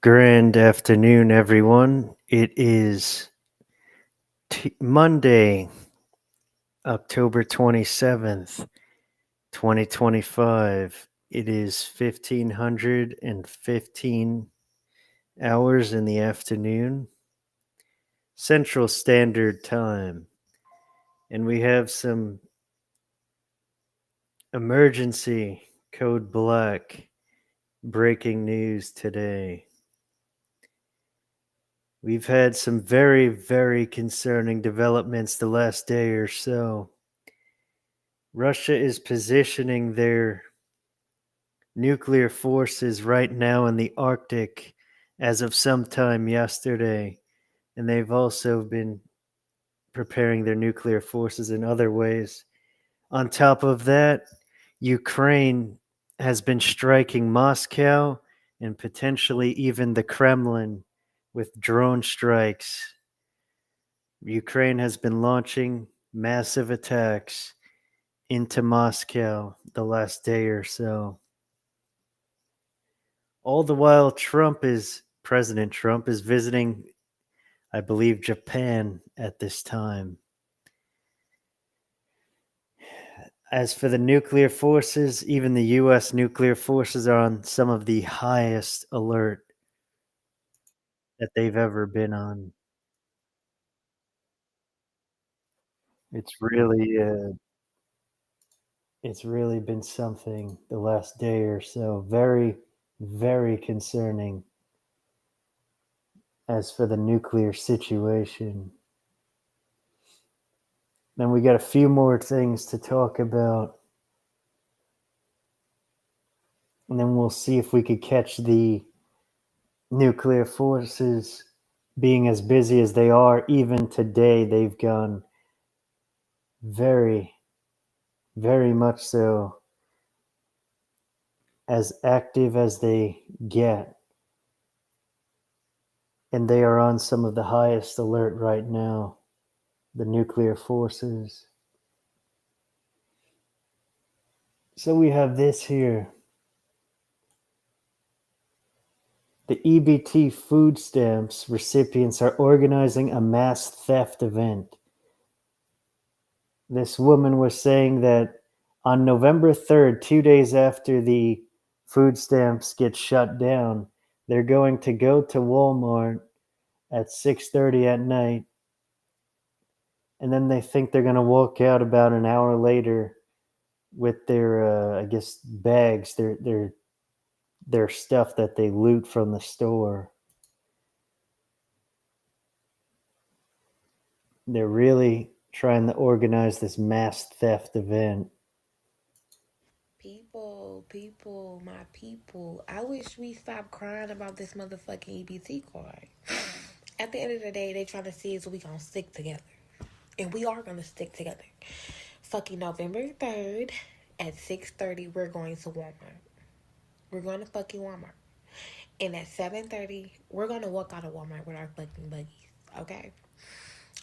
Grand afternoon, everyone. It is Monday, October 27th, 2025. It is 1515 hours in the afternoon, Central Standard Time. And we have some emergency code black breaking news today. We've had some very, very concerning developments the last day or so. Russia is positioning their nuclear forces right now in the Arctic as of sometime yesterday, and they've also been preparing their nuclear forces in other ways. On top of that, Ukraine has been striking Moscow and potentially even the Kremlin with drone strikes. Ukraine has been launching massive attacks into Moscow the last day or so. All the while, President Trump is visiting, I believe, Japan at this time. As for the nuclear forces, even the U.S. nuclear forces are on some of the highest alert that they've ever been on. It's really, uh, it's really been something the last day or so. Very, very concerning. As for the nuclear situation, then we got a few more things to talk about. And then we'll see if we could catch the nuclear forces being as busy as they are. Even today, they've gone very, very much so as active as they get. And they are on some of the highest alert right now, the nuclear forces. So we have this here. The EBT food stamps recipients are organizing a mass theft event. This woman was saying that on November 3rd, 2 days after the food stamps get shut down, they're going to go to Walmart at 6:30 at night, and then they think they're going to walk out about an hour later with their, I guess, bags, their stuff that they loot from the store. They're really trying to organize this mass theft event. My people. I wish we stopped crying about this motherfucking EBT card. At the end of the day, they trying to see is we gonna stick together. And we are gonna stick together. Fucking November 3rd at 6:30, we're going to Walmart. We're going to fucking Walmart. And at 7:30, we're gonna walk out of Walmart with our fucking buggies. Okay?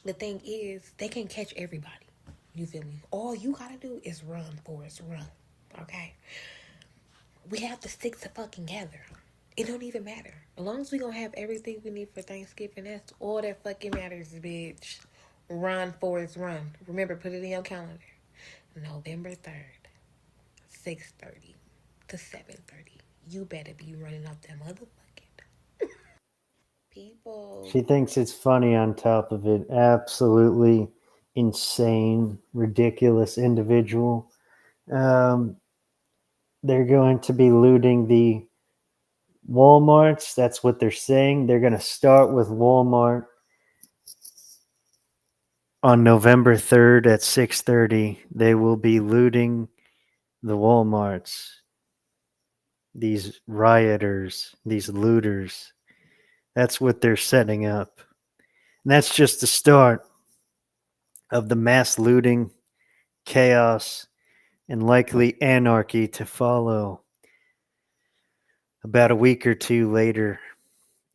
The thing is, they can catch everybody. You feel me? All you gotta do is run, Forrest, run. Okay? We have to stick to fucking together. It don't even matter. As long as we gonna have everything we need for Thanksgiving, that's all that fucking matters, bitch. Run, Forrest, run. Remember, put it in your calendar. November 3rd, 6:30 to 7:30. You better be running up that motherfucking people. She thinks it's funny on top of it. Absolutely insane, ridiculous individual. Um, they're going to be looting the Walmarts. That's what they're saying. They're going to start with Walmart on November 3rd at 6:30. They will be looting the Walmarts. These rioters, these looters. That's what they're setting up. And that's just the start of the mass looting, chaos, and likely anarchy to follow about a week or two later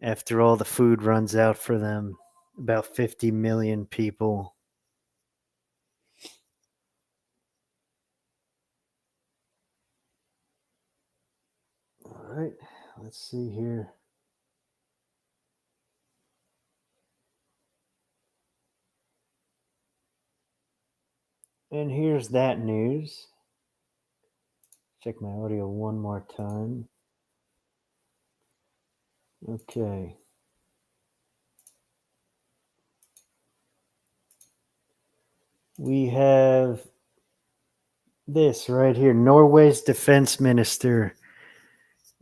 after all the food runs out for them. About 50 million people. All right, let's see here. And here's that news. Check my audio one more time. Okay. We have this right here. Norway's defense minister.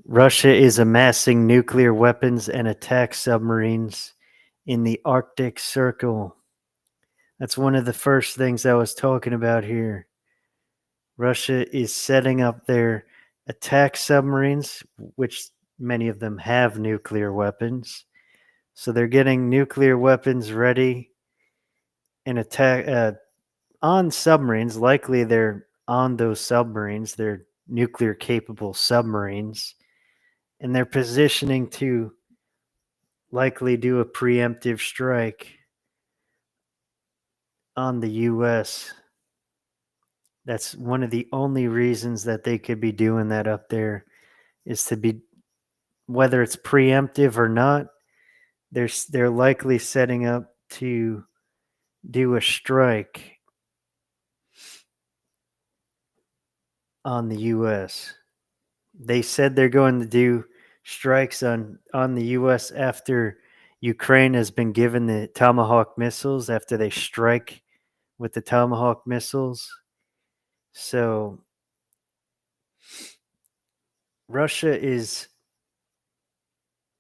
Russia is amassing nuclear weapons and attack submarines in the Arctic Circle. That's one of the first things I was talking about here. Russia is setting up their attack submarines, which many of them have nuclear weapons. So they're getting nuclear weapons ready and attack on submarines. Likely they're on those submarines. They're nuclear capable submarines. And they're positioning to likely do a preemptive strike on the U.S. That's one of the only reasons that they could be doing that up there is to be, whether it's preemptive or not, they're likely setting up to do a strike on the U.S. They said they're going to do strikes on the U.S. after Ukraine has been given the Tomahawk missiles, after they strike with the Tomahawk missiles. So Russia is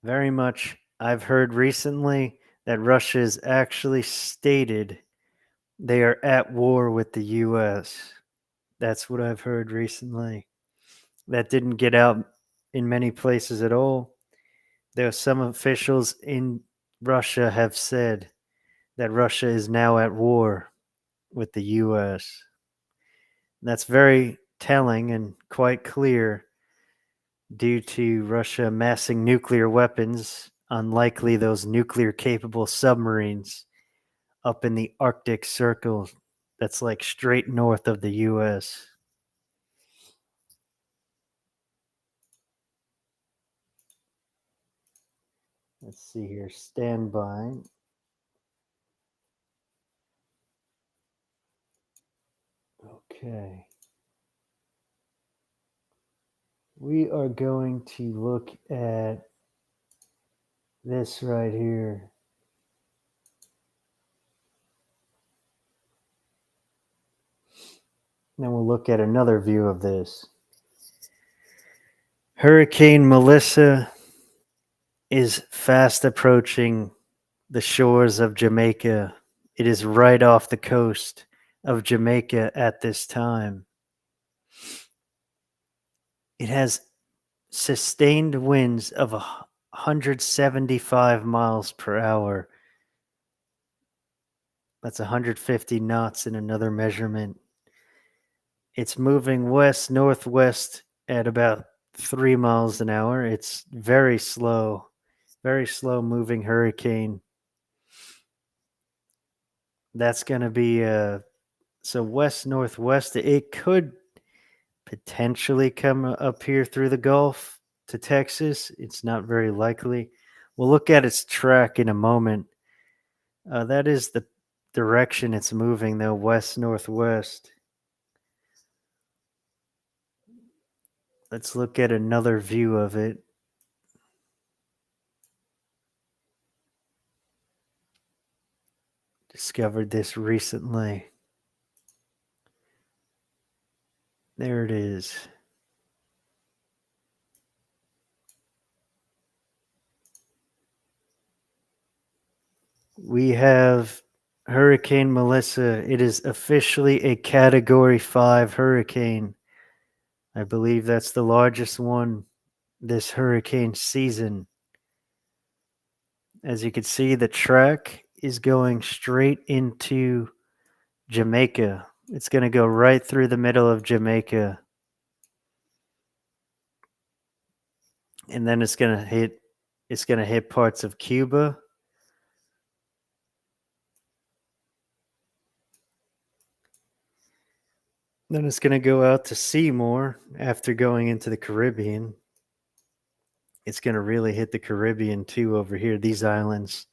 very much, I've heard recently that Russia has actually stated they are at war with the U.S. That's what I've heard recently. That didn't get out in many places at all. There are some officials in Russia have said that Russia is now at war with the U.S. That's very telling and quite clear due to Russia amassing nuclear weapons, unlikely those nuclear capable submarines up in the Arctic Circle that's like straight north of the U.S. Let's see here. Stand by. Okay. We are going to look at this right here. Then we'll look at another view of this. Hurricane Melissa is fast approaching the shores of Jamaica. It is right off the coast of Jamaica at this time. It has sustained winds of 175 miles per hour. That's 150 knots in another measurement. It's moving west northwest at about 3 miles an hour. It's very slow moving hurricane. That's going to be so west northwest. It could potentially come up here through the Gulf to Texas. It's not very likely. We'll look at its track in a moment. That is the direction it's moving, though, west northwest. Let's look at another view of it. Discovered this recently. There it is. We have Hurricane Melissa. It is officially a Category 5 hurricane. I believe that's the largest one this hurricane season. As you can see, the track is going straight into Jamaica. It's going to go right through the middle of Jamaica. And then it's going to hit parts of Cuba. Then it's going to go out to sea more after going into the Caribbean. It's going to really hit the Caribbean too over here. These islands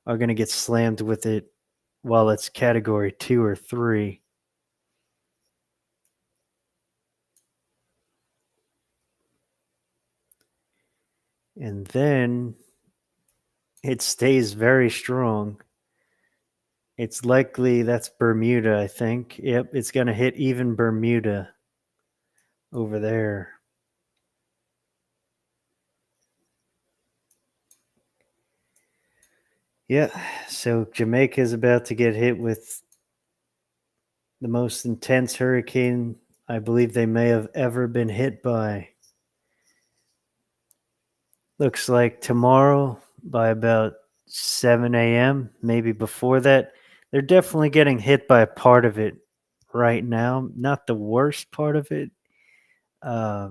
are going to get slammed with it while it's Category 2 or 3. And then it stays very strong. It's likely that's Bermuda, I think. Yep, it's going to hit even Bermuda over there. Yeah, so Jamaica is about to get hit with the most intense hurricane I believe they may have ever been hit by. Looks like tomorrow by about 7 a.m., maybe before that. They're definitely getting hit by a part of it right now. Not the worst part of it. Uh,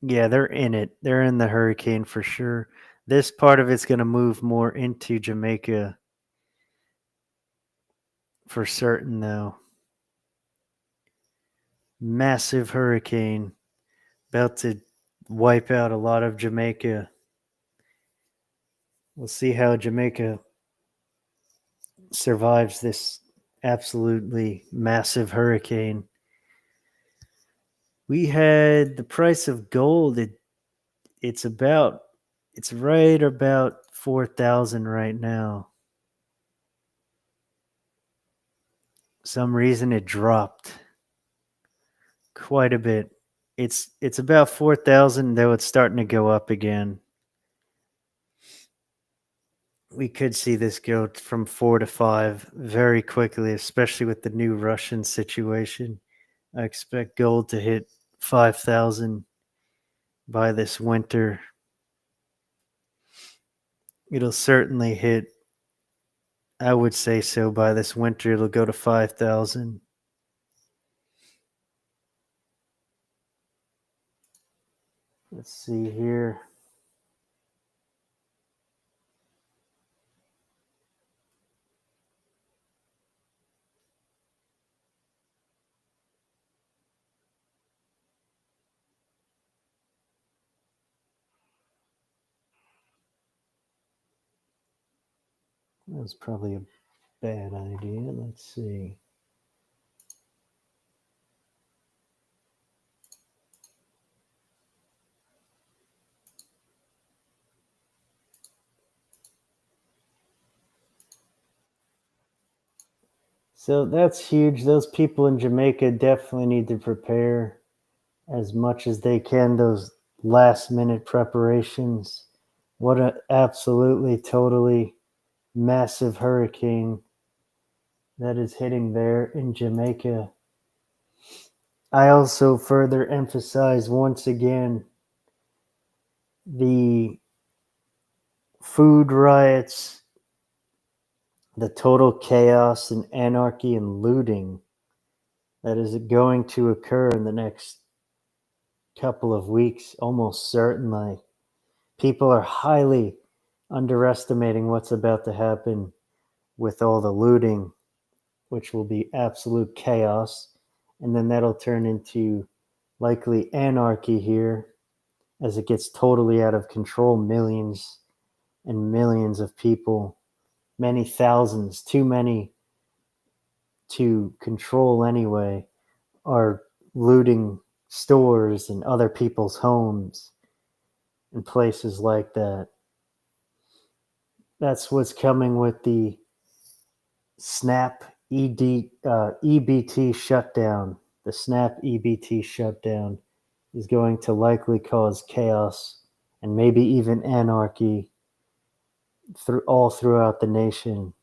yeah, they're in it. They're in the hurricane for sure. This part of it's going to move more into Jamaica for certain, though. Massive hurricane about to wipe out a lot of Jamaica. We'll see how Jamaica survives this absolutely massive hurricane. We had the price of gold. It's right about 4,000 right now. Some reason it dropped quite a bit. It's about 4,000, though it's starting to go up again. We could see this go from 4 to 5 very quickly, especially with the new Russian situation. I expect gold to hit 5,000 by this winter. It'll certainly hit, I would say so, by this winter. It'll go to 5,000. Let's see here. That was probably a bad idea. Let's see. So that's huge. Those people in Jamaica definitely need to prepare as much as they can, those last minute preparations. What an absolutely, totally massive hurricane that is hitting there in Jamaica. I also further emphasize once again the food riots, the total chaos and anarchy and looting that is going to occur in the next couple of weeks, almost certainly. People are highly underestimating what's about to happen with all the looting, which will be absolute chaos. And then that'll turn into likely anarchy here as it gets totally out of control. Millions and millions of people, many thousands, too many to control anyway, are looting stores and other people's homes and places like that. That's what's coming with the Snap EBT shutdown. The Snap EBT shutdown is going to likely cause chaos and maybe even anarchy all throughout the nation.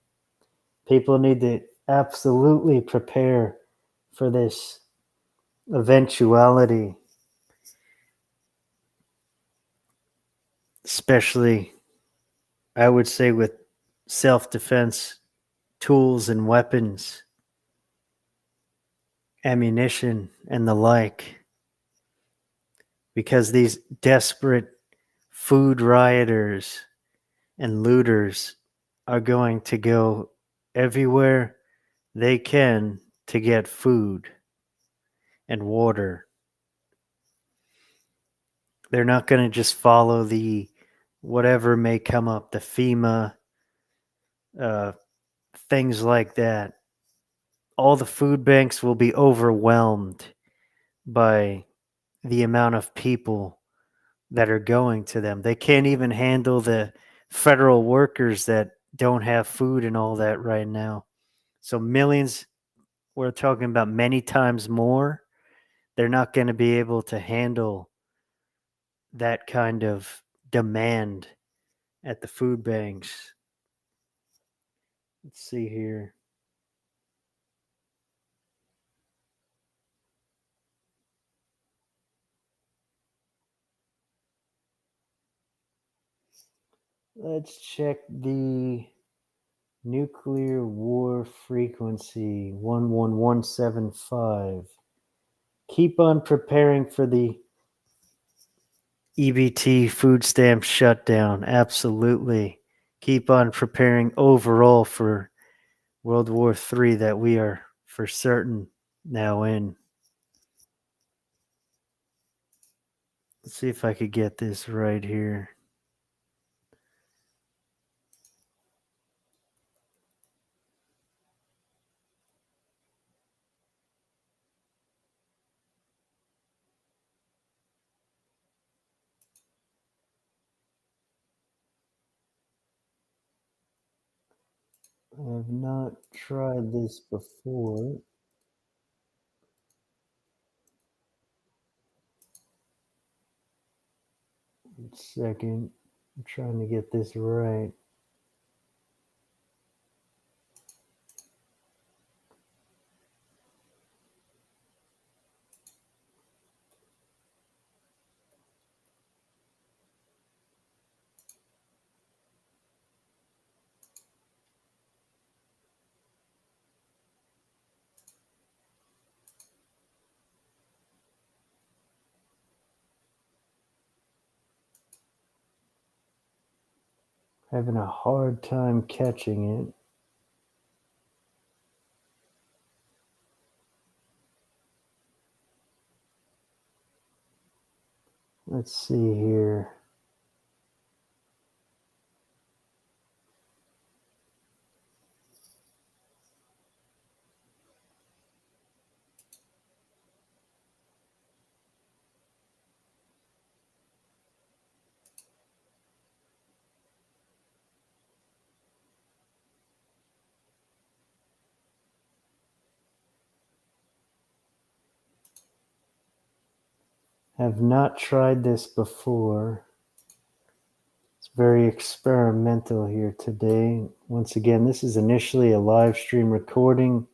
People need to absolutely prepare for this eventuality, especially, I would say, with self defense tools and weapons, ammunition, and the like, because these desperate food rioters and looters are going to go everywhere they can to get food and water. They're not going to just follow the whatever may come up, the FEMA, uh, things like that. All the food banks will be overwhelmed by the amount of people that are going to them. They can't even handle the federal workers that don't have food and all that right now. So millions, we're talking about many times more. They're not going to be able to handle that kind of demand at the food banks. Let's see here. Let's check the nuclear war frequency 11175. Keep on preparing for the EBT food stamp shutdown. Absolutely. Keep on preparing overall for World War III that we are for certain now in. Let's see if I could get this right here. I have not tried this before. Second, I'm trying to get this right. Having a hard time catching it. Let's see here. Have not tried this before. It's very experimental here today. Once again, this is initially a live stream recording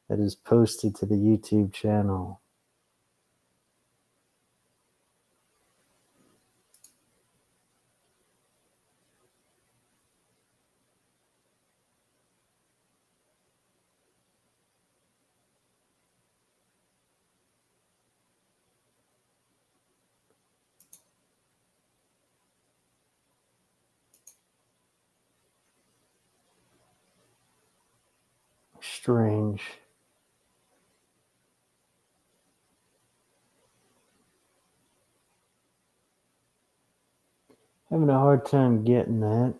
that is posted to the YouTube channel. Strange. Having a hard time getting that.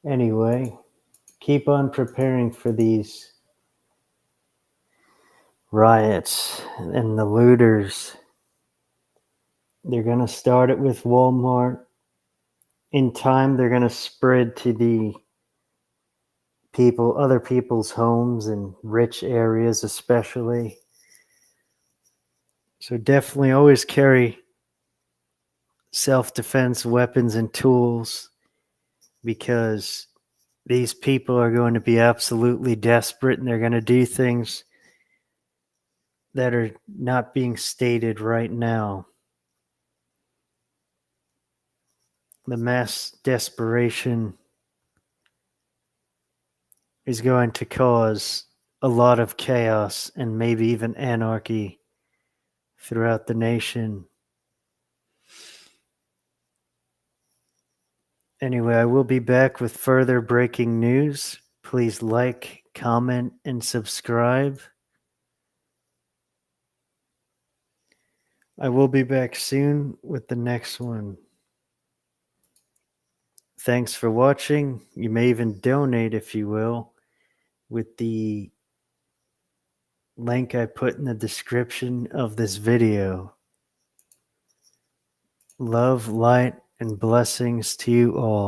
Anyway, keep on preparing for these riots and the looters. They're going to start it with Walmart. In time, they're going to spread to the people, other people's homes in rich areas, especially. So definitely always carry self-defense weapons and tools, because these people are going to be absolutely desperate and they're going to do things that are not being stated right now. The mass desperation is going to cause a lot of chaos and maybe even anarchy throughout the nation. Anyway, I will be back with further breaking news. Please like, comment, and subscribe. I will be back soon with the next one. Thanks for watching. You may even donate, if you will, with the link I put in the description of this video. Love, light, and blessings to you all.